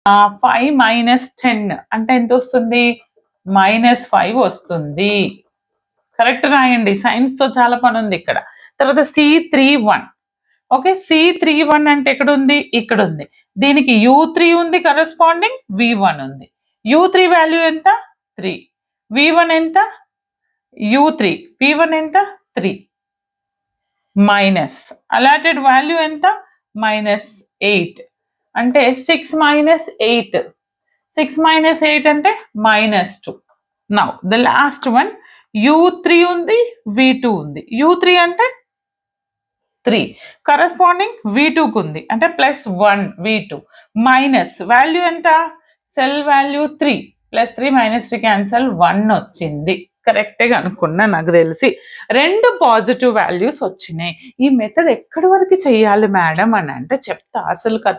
5 minus 10 అంటే ఎంత వస్తుంది? -5 వస్తుంది. కరెక్ట్ రాయండి. సైన్స్తో చాలా పని ఉంది ఇక్కడ. తర్వాత C31. ఓకే, C31 అంటే ఎక్కడ ఉంది? ఇక్కడ ఉంది. దీనికి U3 ఉంది, కరెస్పాండింగ్ V1 ఉంది. U3 వాల్యూ ఎంత? 3. V1 ఎంత? U3. V1 ఎంత? 3. మైనస్ అలాటెడ్ వాల్యూ ఎంత? -8. అంటే 6 మైనస్ 8. 6 మైనస్ 8 అంటే -2. Now the last one U3 ఉంది, V2 ఉంది. U3 అంటే 3, కరెస్పాండింగ్ V2కు ఉంది అంటే +1 V2. మైనస్ వాల్యూ ఎంత? సెల్ వాల్యూ 3, +3 -3 క్యాన్సల్ 1 వచ్చింది. కరెక్ట్గా అనుకున్నా నాకు తెలిసి. 2 పాజిటివ్ వాల్యూస్ వచ్చినాయి. ఈ మెథడ్ ఎక్కడి వరకు చెయ్యాలి మేడం అని అంటే చెప్తా అసలు కథ.